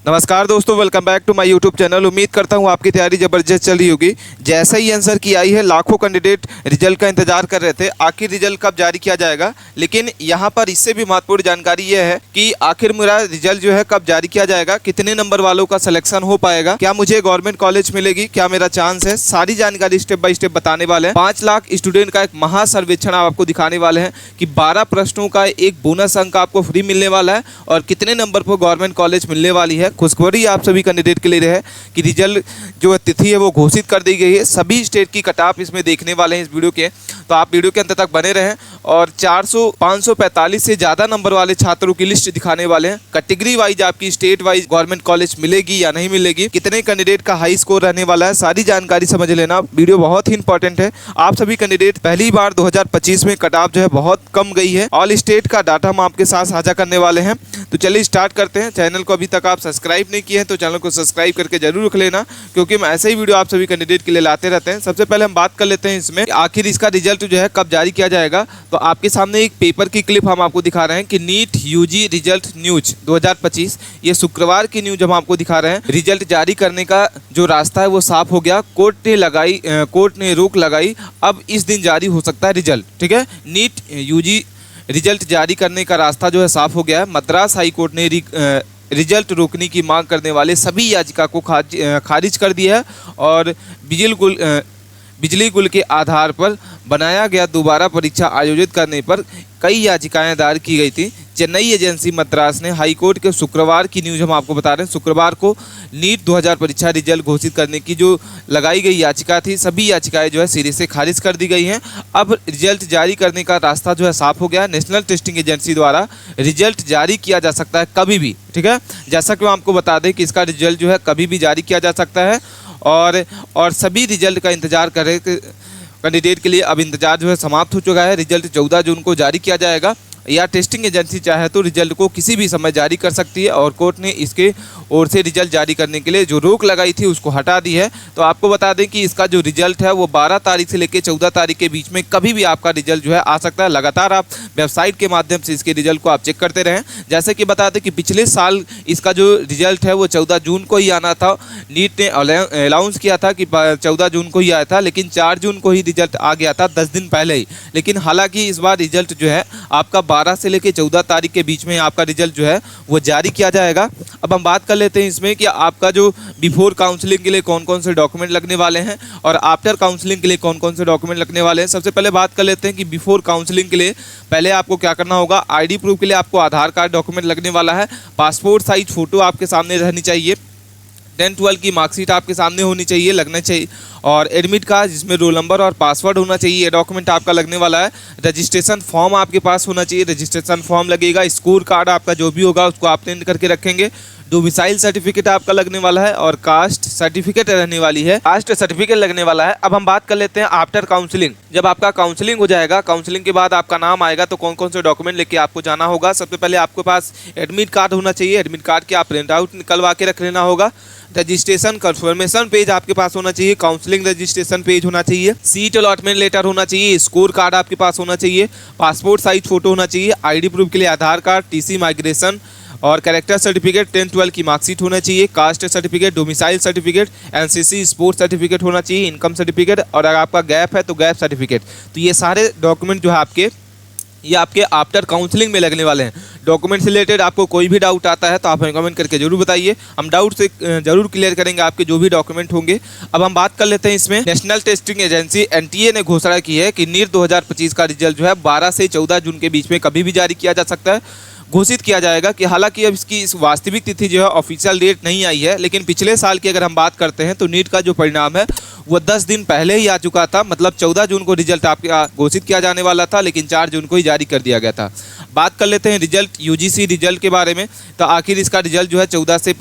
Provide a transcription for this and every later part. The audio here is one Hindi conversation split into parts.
नमस्कार दोस्तों, welcome back to my YouTube channel. उम्मीद करता हूँ आपकी तैयारी ज़बरदस्त चल रही होगी। जैसे ही आंसर की आई है, लाखों कैंडिडेट रिजल्ट का इंतजार कर रहे थे, आखिर रिजल्ट कब जारी किया जाएगा। लेकिन यहाँ पर इससे भी महत्वपूर्ण जानकारी यह है कि आखिर मेरा रिजल्ट जो है कब जारी किया जाएगा, कितने नंबर वालों का सिलेक्शन हो पाएगा, क्या मुझे गवर्नमेंट कॉलेज मिलेगी, क्या मेरा चांस है, सारी जानकारी स्टेप बाय स्टेप बताने वाले हैं। 5 लाख स्टूडेंट का एक महासर्वेक्षण आपको दिखाने वाले हैं कि 12 प्रश्नों का एक बोनस अंक आपको फ्री मिलने वाला है और कितने नंबर पर गवर्नमेंट कॉलेज मिलने वाली है। खुशखबरी आप सभी कैंडिडेट के लिए है कि रिजल्ट जो तिथि है वो घोषित कर दी गई है। सभी स्टेट की कट ऑफ इसमें देखने वाले हैं इस वीडियो के, तो आप वीडियो के अंत तक बने रहें। और 545 से ज़्यादा नंबर वाले छात्रों की लिस्ट दिखाने वाले हैं। कैटेगरी वाइज आपकी स्टेट वाइज गवर्नमेंट कॉलेज मिलेगी या नहीं मिलेगी, कितने कैंडिडेट का हाई स्कोर रहने वाला है, सारी जानकारी समझ लेना। वीडियो बहुत ही इंपॉर्टेंट है। आप सभी कैंडिडेट पहली बार 2025 में कट ऑफ जो है बहुत कम गई है। ऑल स्टेट का डाटा हम आपके साथ साझा करने वाले हैं। तो चलिए स्टार्ट करते हैं। चैनल को अभी तक आप सब्सक्राइब नहीं किए हैं तो चैनल को सब्सक्राइब करके जरूर रख लेना, क्योंकि हम ऐसे ही वीडियो आप सभी कैंडिडेट के लिए लाते रहते हैं। सबसे पहले हम बात कर लेते हैं इसमें आखिर इसका रिजल्ट जो है कब जारी किया जाएगा। तो आपके सामने एक पेपर की क्लिप हम आपको दिखा रहे हैं कि नीट यूजी रिजल्ट न्यूज 2025, ये शुक्रवार की न्यूज हम आपको दिखा रहे हैं। रिजल्ट जारी करने का जो रास्ता है वो साफ हो गया। कोर्ट ने रोक लगाई, अब इस दिन जारी हो सकता है रिजल्ट। ठीक है, नीट यूजी रिजल्ट जारी करने का रास्ता जो है साफ हो गया है। मद्रास हाई कोर्ट ने रिजल्ट रोकने की मांग करने वाले सभी याचिका को खारिज कर दिया है और बिजली गुल के आधार पर बनाया गया दोबारा परीक्षा आयोजित करने पर कई याचिकाएं दायर की गई थी। चेन्नई एजेंसी मद्रास ने हाई कोर्ट के शुक्रवार की न्यूज़ हम आपको बता रहे हैं, शुक्रवार को नीट 2000 परीक्षा रिजल्ट घोषित करने की जो लगाई गई याचिका थी, सभी याचिकाएं जो है सिरे से खारिज कर दी गई हैं। अब रिजल्ट जारी करने का रास्ता जो है साफ हो गया। नेशनल टेस्टिंग एजेंसी द्वारा रिजल्ट जारी किया जा सकता है कभी भी। ठीक है, जैसा कि हम आपको बता दें कि इसका रिजल्ट जो है कभी भी जारी किया जा सकता है और सभी रिजल्ट का इंतजार कर रहे कैंडिडेट के लिए अब इंतजार जो है समाप्त हो चुका है। रिजल्ट 14 जून को जारी किया जाएगा, या टेस्टिंग एजेंसी चाहे तो रिजल्ट को किसी भी समय जारी कर सकती है और कोर्ट ने इसके ओर से रिजल्ट जारी करने के लिए जो रोक लगाई थी उसको हटा दी है। तो आपको बता दें कि इसका जो रिजल्ट है वो 12 तारीख से लेकर 14 तारीख के बीच में कभी भी आपका रिजल्ट जो है आ सकता है। लगातार आप वेबसाइट के माध्यम से इसके रिजल्ट को आप चेक करते रहें। जैसे कि बता दें कि पिछले साल इसका जो रिजल्ट है वो 14 जून को ही आना था। नीट ने अनाउंस किया था कि 14 जून को ही आया था, लेकिन 4 जून को ही रिजल्ट आ गया था, 10 दिन पहले ही। लेकिन हालांकि इस बार रिजल्ट जो है आपका 12 से लेकर 14 तारीख के बीच में आपका रिजल्ट जो है वो जारी किया जाएगा। अब हम बात कर लेते हैं इसमें कि आपका जो बिफोर काउंसलिंग के लिए कौन कौन से डॉक्यूमेंट लगने वाले हैं और आफ्टर काउंसलिंग के लिए कौन कौन से डॉक्यूमेंट लगने वाले हैं। सबसे पहले बात कर लेते हैं कि बिफोर काउंसलिंग के लिए पहले आपको क्या करना होगा। आईडी प्रूफ के लिए आपको आधार कार्ड डॉक्यूमेंट लगने वाला है। पासपोर्ट साइज फोटो आपके सामने रहनी चाहिए। 10-12 की मार्कशीट आपके सामने होनी चाहिए, लगना चाहिए। और एडमिट कार्ड जिसमें रोल नंबर और पासवर्ड होना चाहिए, ये डॉक्यूमेंट आपका लगने वाला है। रजिस्ट्रेशन फॉर्म आपके पास होना चाहिए, रजिस्ट्रेशन फॉर्म लगेगा। स्कोर कार्ड आपका जो भी होगा उसको आप प्रिंट करके रखेंगे। डोमिसाइल सर्टिफिकेट आपका लगने वाला है और कास्ट सर्टिफिकेट रहने वाली है, कास्ट सर्टिफिकेट लगने वाला है। अब हम बात कर लेते हैं आफ्टर काउंसलिंग। जब आपका काउंसलिंग हो जाएगा, काउंसलिंग के बाद आपका नाम आएगा तो कौन कौन से डॉक्यूमेंट लेके आपको जाना होगा। सबसे पहले आपके पास एडमिट कार्ड होना चाहिए। एडमिट कार्ड के आप प्रिंट आउट निकलवा के रख लेना होगा। रजिस्ट्रेशन कंफर्मेशन पेज आपके पास होना चाहिए। काउंसलिंग रजिस्ट्रेशन पेज होना चाहिए। सीट अलॉटमेंट लेटर होना चाहिए। स्कोर कार्ड आपके पास होना चाहिए। पासपोर्ट साइज फोटो होना चाहिए। आईडी प्रूफ के लिए आधार कार्ड, टीसी माइग्रेशन और कैरेक्टर सर्टिफिकेट, 10-12 की मार्कशीट होना चाहिए। Caste certificate, domicile certificate, NCC sports certificate होना चाहिए। इनकम सर्टिफिकेट और अगर आपका गैप है तो गैप सर्टिफिकेट। तो ये सारे डॉक्यूमेंट जो है आपके आफ्टर काउंसलिंग में लगने वाले हैं। डॉक्यूमेंट से रिलेटेड आपको कोई भी डाउट आता है तो आप हमें कमेंट करके जरूर बताइए, हम डाउट से जरूर क्लियर करेंगे आपके जो भी डॉक्यूमेंट होंगे। अब हम बात कर लेते हैं इसमें नेशनल टेस्टिंग एजेंसी एनटीए ने घोषणा की है कि नीट 2025 का रिजल्ट जो है 12 से 14 जून के बीच में कभी भी जारी किया जा सकता है, घोषित किया जाएगा। कि हालांकि अब इसकी इस वास्तविक तिथि जो है ऑफिशियल डेट नहीं आई है, लेकिन पिछले साल की अगर हम बात करते हैं तो नीट का जो परिणाम है वो 10 दिन पहले ही आ चुका था। मतलब 14 जून को रिजल्ट आपका घोषित किया जाने वाला था, लेकिन 4 जून को ही जारी कर दिया गया था। बात कर लेते हैं रिजल्ट यूजीसी रिजल्ट के बारे में। तो आखिर इसका रिजल्ट जो है 14 से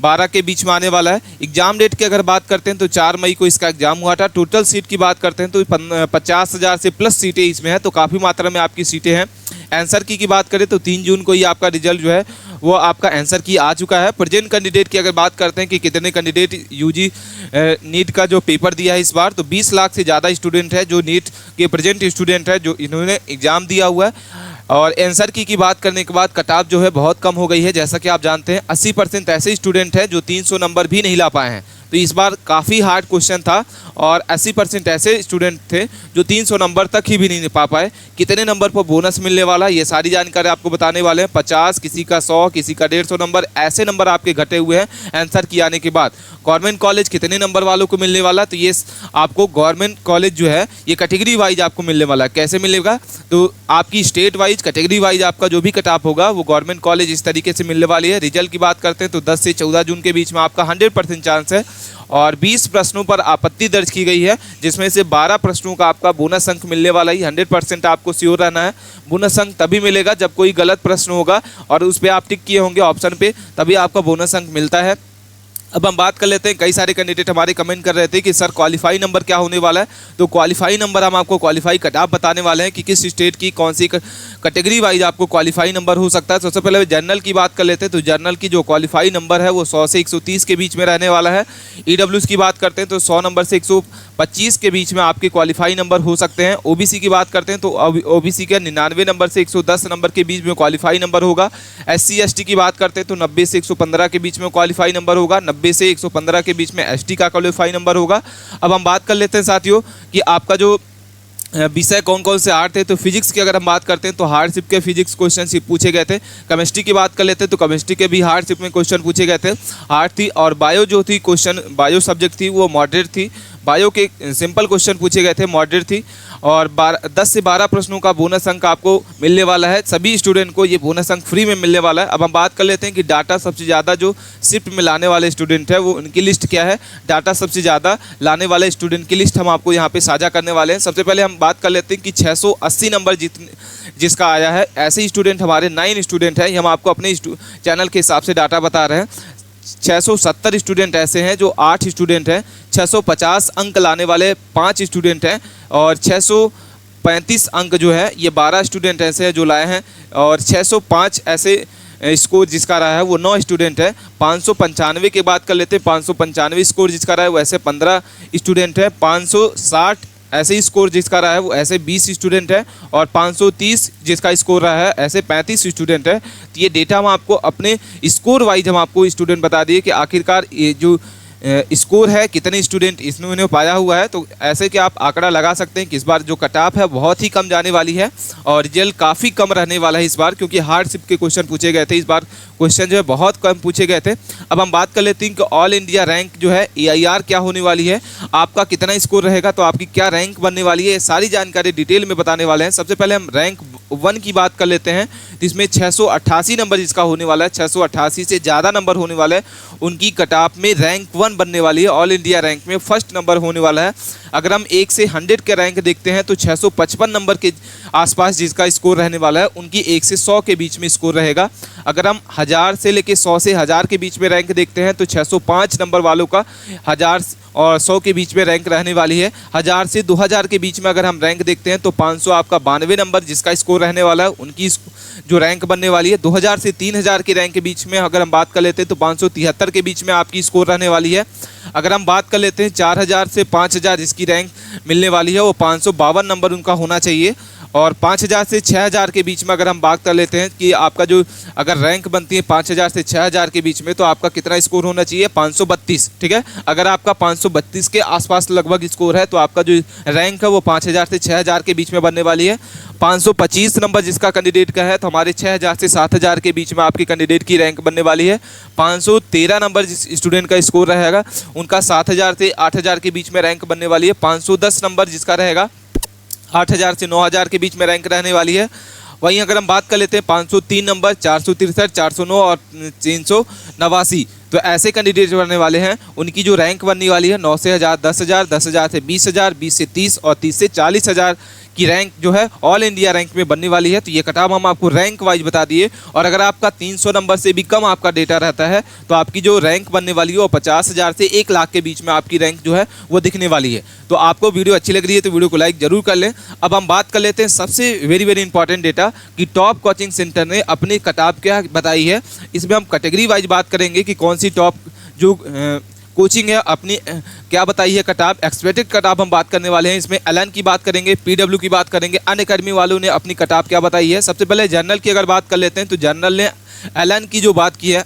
12 के बीच में आने वाला है। एग्जाम डेट की अगर बात करते हैं तो 4 मई को इसका एग्जाम हुआ था। टोटल सीट की बात करते हैं तो 50,000 से प्लस सीटें इसमें हैं, तो काफ़ी मात्रा में आपकी सीटें हैं। आंसर की बात करें तो 3 जून को ही आपका रिजल्ट जो है वो आपका आंसर की आ चुका है। प्रेजेंट कैंडिडेट की अगर बात करते हैं कि कितने कैंडिडेट यूजी नीट का जो पेपर दिया है इस बार, तो 20 लाख से ज़्यादा स्टूडेंट है जो नीट के प्रेजेंट स्टूडेंट है जो इन्होंने एग्ज़ाम दिया हुआ है। और आंसर की बात करने के बाद कट ऑफ जो है बहुत कम हो गई है। जैसा कि आप जानते हैं 80% ऐसे स्टूडेंट हैं जो 300 नंबर भी नहीं ला पाए हैं। तो इस बार काफ़ी हार्ड क्वेश्चन था और 80% ऐसे स्टूडेंट थे जो 300 नंबर तक ही भी नहीं पा पाए। कितने नंबर पर बोनस मिलने वाला ये सारी जानकारी आपको बताने वाले हैं। 50, किसी का 100, किसी का 150 नंबर, ऐसे नंबर आपके घटे हुए हैं आंसर की आने के बाद। गवर्नमेंट कॉलेज कितने नंबर वालों को मिलने वाला, तो ये आपको गवर्नमेंट कॉलेज जो है ये कैटेगरी वाइज आपको मिलने वाला है। कैसे मिलेगा, तो आपकी स्टेट वाइज कैटेगरी वाइज आपका जो भी कट ऑफ होगा वो गवर्नमेंट कॉलेज इस तरीके से मिलने वाली है। रिजल्ट की बात करते हैं तो 10 से 14 जून के बीच में आपका 100% चांस है और 20 प्रश्नों पर आपत्ति दर्ज की गई है, जिसमें से 12 प्रश्नों का आपका बोनस अंक मिलने वाला ही। 100% आपको श्योर रहना है। बोनस अंक तभी मिलेगा जब कोई गलत प्रश्न होगा और उस पर आप टिक किए होंगे ऑप्शन पे, तभी आपका बोनस अंक मिलता है। अब हम बात कर लेते हैं, कई सारे कैंडिडेट हमारे कमेंट कर रहे थे कि सर क्वालिफाई नंबर क्या होने वाला है। तो क्वालिफाई नंबर हम आपको क्वालिफाई कट ऑफ बताने वाले हैं कि किस स्टेट की कौन सी कैटेगरी वाइज आपको क्वालिफाई नंबर हो सकता है। सबसे पहले जर्नल की बात कर लेते हैं, तो जर्नल की जो क्वालिफाई नंबर है वो 100 से 130 के बीच में रहने वाला है। ईडब्ल्यूएस की बात करते हैं तो 100 नंबर से 125 के बीच में आपके क्वालिफाई नंबर हो सकते हैं। ओबीसी की बात करते हैं तो ओबीसी के 99 नंबर से 110 नंबर के बीच में क्वालिफाई नंबर होगा। एससी एसटी की बात करते हैं तो 90 से 115 के बीच में क्वालिफाई नंबर होगा। 90 से 115 के बीच में एसटी का क्वालिफाई नंबर होगा। अब हम बात कर लेते हैं साथियों कि आपका जो विषय कौन कौन से हार्ड थे। तो फिजिक्स की अगर हम बात करते हैं तो हार्डशिप के फिजिक्स क्वेश्चन पूछे गए थे। केमिस्ट्री की बात कर लेते हैं तो केमिस्ट्री के भी हार्डशिप में क्वेश्चन पूछे गए थे, हार्ड थी। और बायो जो थी क्वेश्चन, बायो सब्जेक्ट थी वो मॉडरेट थी। बायो के सिंपल क्वेश्चन पूछे गए थे, मॉडरेट थी। और 10 से 12 प्रश्नों का बोनस अंक आपको मिलने वाला है। सभी स्टूडेंट को ये बोनस अंक फ्री में मिलने वाला है। अब हम बात कर लेते हैं कि डाटा सबसे ज़्यादा जो शिफ्ट में लाने वाले स्टूडेंट है वो उनकी लिस्ट क्या है। डाटा सबसे ज़्यादा लाने वाले स्टूडेंट की लिस्ट हम आपको यहाँ पे साझा करने वाले हैं। सबसे पहले हम बात कर लेते हैं कि 680 नंबर जिसका आया है, ऐसे स्टूडेंट हमारे 9 स्टूडेंट हैं। हम आपको अपने चैनल के हिसाब से डाटा बता रहे हैं। 670 स्टूडेंट ऐसे हैं जो 8 स्टूडेंट हैं। 650 अंक लाने वाले 5 स्टूडेंट हैं और 635 अंक जो है ये 12 स्टूडेंट ऐसे हैं जो लाए हैं। और 605 ऐसे स्कोर जिसका रहा है वो 9 स्टूडेंट है। 595 की बात कर लेते हैं, 595 स्कोर जिसका रहा है वो ऐसे 15 स्टूडेंट है। 560 ऐसे स्कोर जिसका रहा है वो ऐसे 20 स्टूडेंट है। और 530 जिसका स्कोर रहा है ऐसे 35 स्टूडेंट है। तो ये डेटा हम आपको अपने स्कोर वाइज हम आपको स्टूडेंट बता दिए कि आखिरकार ये जो स्कोर है कितने स्टूडेंट इसने पाया हुआ है। तो ऐसे कि आप आंकड़ा लगा सकते हैं कि इस बार जो कट ऑफ है बहुत ही कम जाने वाली है और रिजल्ट काफ़ी कम रहने वाला है इस बार, क्योंकि हार्डशिप के क्वेश्चन पूछे गए थे। इस बार क्वेश्चन जो है बहुत कम पूछे गए थे। अब हम बात कर लेते हैं कि ऑल इंडिया रैंक जो है AIR क्या होने वाली है, आपका कितना स्कोर रहेगा, तो आपकी क्या रैंक बनने वाली है, ये सारी जानकारी डिटेल में बताने वाले हैं। सबसे पहले हम रैंक 1 की बात कर लेते हैं, तो इसमें 688 नंबर जिसका होने वाला है, 688 से ज़्यादा नंबर होने वाला है, उनकी कट ऑफ में रैंक 1 बनने वाली है। ऑल इंडिया रैंक में फर्स्ट नंबर होने वाला है। अगर हम 1 से 100 के रैंक देखते हैं तो 655 नंबर के आसपास जिसका स्कोर रहने वाला है, उनकी 1 से 100 के बीच में स्कोर रहेगा। अगर हम 1000 से लेके 100 से 1000 के बीच में रैंक देखते हैं तो 605 नंबर वालों का 1000 और 100 के बीच में रैंक रहने वाली है। 1000 से 2000 के बीच में अगर हम रैंक देखते हैं तो 500 आपका 92 नंबर जिसका स्कोर रहने वाला है, उनकी जो रैंक बनने वाली है। 2000 से 3000 के रैंक के बीच में अगर हम बात कर लेते हैं तो 573 के बीच में आपकी स्कोर रहने वाली है। अगर हम बात कर लेते हैं 4000 से 5000 जिसकी रैंक मिलने वाली है वो 552 नंबर उनका होना चाहिए। और 5000 से 6000 के बीच में अगर हम बात कर लेते हैं कि आपका जो अगर रैंक बनती है 5000 से 6000 के बीच में तो आपका कितना स्कोर होना चाहिए, 532। ठीक है, अगर आपका 532 के आसपास लगभग स्कोर है तो आपका जो रैंक है वो 5000 से 6000 के बीच में बनने वाली है। 525 नंबर जिसका कैंडिडेट का है तो हमारे 6000 से 7000 के बीच में आपकी कैंडिडेट की रैंक बनने वाली है। 513 नंबर जिस स्टूडेंट का स्कोर रहेगा उनका 7000 से 8000 के बीच में रैंक बनने वाली है। 510 नंबर जिसका रहेगा 8000 से 9000 के बीच में रैंक रहने वाली है। वहीं अगर हम बात कर लेते हैं 503 नंबर, 463, 409 और 389, तो ऐसे कैंडिडेट बनने वाले हैं, उनकी जो रैंक बनने वाली है 9 से 1000, 10,000, 10,000 से 20,000, 20 से 30 और 30 से 40,000 की रैंक जो है ऑल इंडिया रैंक में बनने वाली है। तो ये कट ऑफ हम आपको रैंक वाइज बता दिए। और अगर आपका 300 नंबर से भी कम आपका डेटा रहता है तो आपकी जो रैंक बनने वाली है वो 50,000 से 1 लाख के बीच में आपकी रैंक जो है वो दिखने वाली है। तो आपको वीडियो अच्छी लग रही है तो वीडियो को लाइक जरूर कर लें। अब हम बात कर लेते हैं सबसे वेरी इंपॉर्टेंट डेटा कि टॉप कोचिंग सेंटर ने अपनी कट ऑफ क्या बताई है। इसमें हम कैटेगरी वाइज बात करेंगे कि कौन सी टॉप जो कोचिंग है अपनी क्या बताई है कटाप, एक्सपेक्टेड कटाप हम बात करने वाले हैं। इसमें एलन की बात करेंगे, पीडब्ल्यू की बात करेंगे, अनअकैडमी वालों ने अपनी कटाप क्या बताई है। सबसे पहले जनरल की अगर बात कर लेते हैं तो जनरल ने एलन की जो बात की है,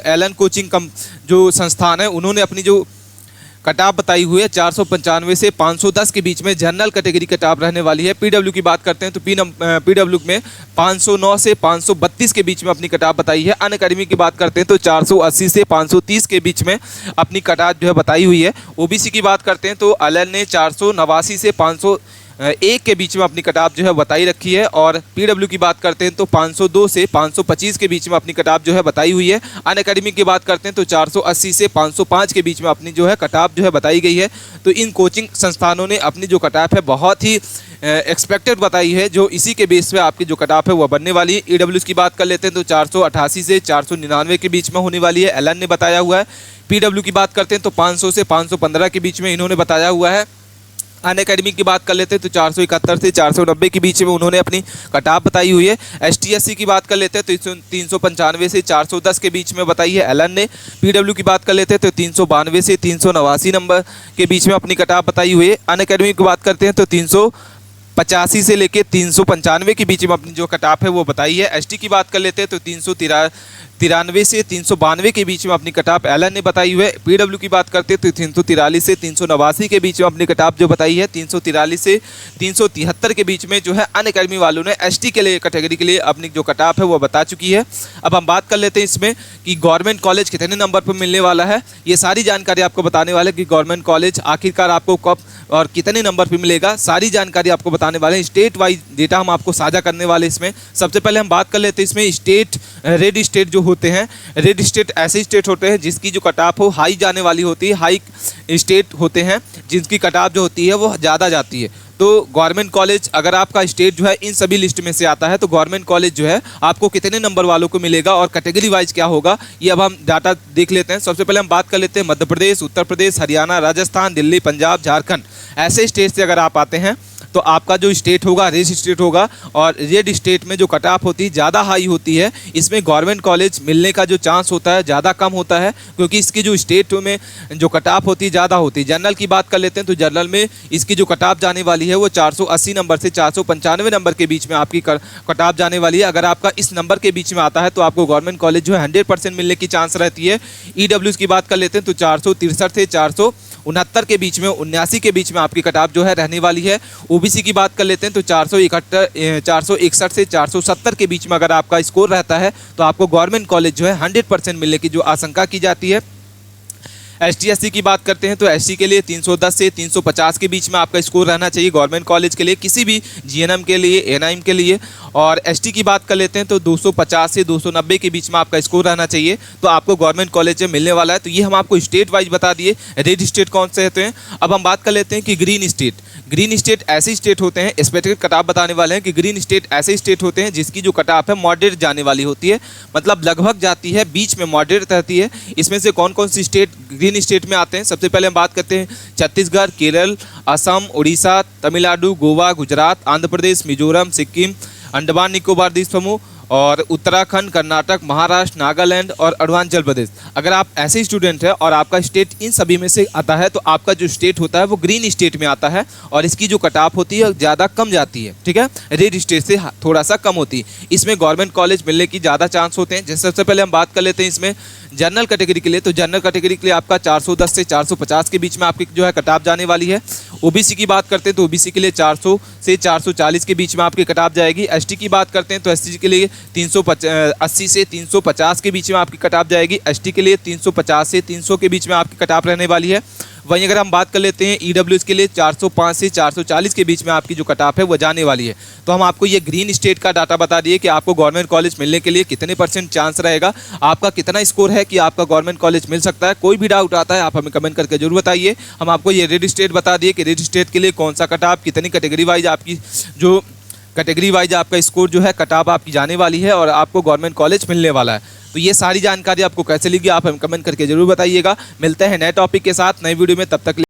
एलन कोचिंग जो संस्थान है उन्होंने अपनी जो कटाप बताई हुई है 495 से 510 के बीच में जनरल कैटेगरी कटाप रहने वाली है। पीडब्ल्यू की बात करते हैं तो पीडब्ल्यू में 509 से 532 के बीच में अपनी कटाप बताई है। अनअकैडमी की बात करते हैं तो 480 से 530 के बीच में अपनी कटाप जो है बताई हुई है। ओबीसी की बात करते हैं तो एलन ने 489 से 501 के बीच में अपनी कटाप जो है बताई रखी है। और पीडब्ल्यू की बात करते हैं तो 502 से 525 के बीच में अपनी कटाप जो है बताई हुई है। अनअकैडमी की बात करते हैं तो 480 से 505 के बीच में अपनी जो है कटाप जो है बताई गई है। तो इन कोचिंग संस्थानों ने अपनी जो कटाप है बहुत ही एक्सपेक्टेड बताई है, जो इसी के बेस पे आपकी जो कटाप है वो बनने वाली है। ईडब्ल्यूएस की बात कर लेते हैं तो 488 से 499 के बीच में होने वाली है, एलन ने बताया हुआ है। पीडब्ल्यू की बात करते हैं तो 500 से 515 के बीच में इन्होंने बताया हुआ है। अनअकैडमी की बात कर लेते हैं तो 471 से 490 के बीच में उन्होंने अपनी कटाप बताई हुई है। एसटीएससी की बात कर लेते हैं तो 395 से 410 के बीच में बताई है एलन ने। पीडब्ल्यू की बात कर लेते हैं तो 392 से 389 नंबर के बीच में अपनी कटाप बताई हुई है। अनअकैडमी की बात करते हैं तो 385 से लेकर 395 के बीच में अपनी जो कटाप है वो बताई है। एसटी की बात कर लेते हैं तो 393 से 392 के बीच में अपनी कटाप एलन ने बताई हुई है। पीडब्ल्यू की बात करते हैं तो 343 से 389 के बीच में अपनी कटाप जो बताई है। 343 से 373 के बीच में जो है अनअकैडमी वालों ने एसटी के लिए कैटेगरी के लिए अपनी जो कटाप है वो बता चुकी है। अब हम बात कर लेते हैं इसमें कि गवर्नमेंट कॉलेज कितने नंबर पर मिलने वाला है। ये सारी जानकारी आपको बताने वाले कि गवर्नमेंट कॉलेज आखिरकार आपको कब और कितने नंबर पर मिलेगा, सारी जानकारी आपको बताने वाले हैं। स्टेट वाइज डेटा हम आपको साझा करने वाले इसमें। सबसे पहले हम बात कर लेते हैं इसमें स्टेट, रेड स्टेट जो होते हैं, रेड स्टेट ऐसे स्टेट होते हैं जिसकी जो कटाप हो हाई जाने वाली होती है। हाई स्टेट होते हैं जिनकी कटाप जो होती है वो ज़्यादा जाती है। तो गवर्नमेंट कॉलेज अगर आपका स्टेट जो है इन सभी लिस्ट में से आता है तो गवर्नमेंट कॉलेज जो है आपको कितने नंबर वालों को मिलेगा और कैटेगरी वाइज क्या होगा, ये अब हम डाटा देख लेते हैं। सबसे पहले हम बात कर लेते हैं मध्य प्रदेश, उत्तर प्रदेश, हरियाणा, राजस्थान, दिल्ली, पंजाब, झारखंड, ऐसे स्टेट से अगर आप आते हैं तो आपका जो स्टेट होगा रेड स्टेट होगा। और रेड स्टेट में जो कटाप होती है ज़्यादा हाई होती है, इसमें गवर्नमेंट कॉलेज मिलने का जो चांस होता है ज़्यादा कम होता है, क्योंकि इसकी जो स्टेट में जो कटाप होती है ज़्यादा होती है। जनरल की बात कर लेते हैं तो जनरल में इसकी जो कटाप जाने वाली है वो 480 नंबर से 495 नंबर के बीच में आपकी कटाप जाने वाली है। अगर आपका इस नंबर के बीच में आता है तो आपको गवर्नमेंट कॉलेज जो है 100% मिलने की चांस रहती है। ईडब्ल्यूएस की बात कर लेते हैं तो 463 से 469 के बीच में, 79 के बीच में आपकी कटाप जो है रहने वाली है। ओबीसी की बात कर लेते हैं तो 461 से 470 के बीच में अगर आपका स्कोर रहता है तो आपको गवर्नमेंट कॉलेज जो है 100% मिलने की जो आशंका की जाती है। एसटी/एससी की बात करते हैं तो एससी के लिए 310 से 350 के बीच में आपका स्कोर रहना चाहिए गवर्नमेंट कॉलेज के लिए, किसी भी जीएनएम के लिए, एएनआईएम के लिए। और एसटी की बात कर लेते हैं तो 250 से 290 के बीच में आपका स्कोर रहना चाहिए तो आपको गवर्नमेंट कॉलेज में मिलने वाला है। तो ये हम आपको स्टेट वाइज बता दिए रेड स्टेट कौन से होते हैं। अब हम बात कर लेते हैं कि ग्रीन स्टेट। ग्रीन स्टेट ऐसे स्टेट होते हैं, एक्सपेक्टेड कटाप बताने वाले हैं कि ग्रीन स्टेट ऐसे स्टेट होते हैं जिसकी जो कटाप है मॉडरेट जाने वाली होती है, मतलब लगभग जाती है, बीच में मॉडरेट रहती है। इसमें से कौन कौन सी स्टेट ग्रीन स्टेट में आते हैं, सबसे पहले हम बात करते हैं छत्तीसगढ़, केरल, असम, उड़ीसा, तमिलनाडु, गोवा, गुजरात, आंध्र प्रदेश, मिजोरम, सिक्किम, अंडमान निकोबार द्वीप समूह और उत्तराखंड, कर्नाटक, महाराष्ट्र, नागालैंड और अरुणाचल प्रदेश। अगर आप ऐसे स्टूडेंट हैं और आपका स्टेट इन सभी में से आता है तो आपका जो स्टेट होता है वो ग्रीन स्टेट में आता है और इसकी जो कटाप होती है ज़्यादा कम जाती है, ठीक है, रेड स्टेट से थोड़ा सा कम होती है। इसमें गवर्नमेंट कॉलेज मिलने की ज़्यादा चांस होते हैं। जैसे सबसे पहले हम बात कर लेते हैं इसमें जनरल कैटेगरी के लिए, तो जनरल कैटेगरी के लिए आपका 410 से 450 के बीच में आपकी जो है कटाप जाने वाली है। ओबीसी की बात करते हैं तो ओबीसी के लिए 400 से 440 के बीच में आपकी कटाप जाएगी। एसटी की बात करते हैं तो एसटी के लिए 380 से 350 के बीच में आपकी कटाप जाएगी। एसटी के लिए 350 से 300 के बीच में आपकी कटाप रहने वाली है। वहीं अगर हम बात कर लेते हैं ईडब्ल्यूएस के लिए 405 से 440 के बीच में आपकी जो कटाप है वो जाने वाली है। तो हम आपको ये ग्रीन स्टेट का डाटा बता दिए कि आपको गवर्नमेंट कॉलेज मिलने के लिए कितने % चांस रहेगा, आपका कितना स्कोर है कि आपका गवर्नमेंट कॉलेज मिल सकता है। कोई भी डाउट आता है आप हमें कमेंट करके जरूर बताइए। हम आपको ये रेड स्टेट बता दिए कि रेड स्टेट के लिए कौन सा कटाप, कितनी कैटेगरी वाइज आपकी जो कैटेगरी वाइज आपका स्कोर जो है कटाप आपकी जाने वाली है और आपको गवर्नमेंट कॉलेज मिलने वाला है। तो ये सारी जानकारी आपको कैसे लगी आप हमें कमेंट करके जरूर बताइएगा। मिलते हैं नए टॉपिक के साथ नई वीडियो में, तब तक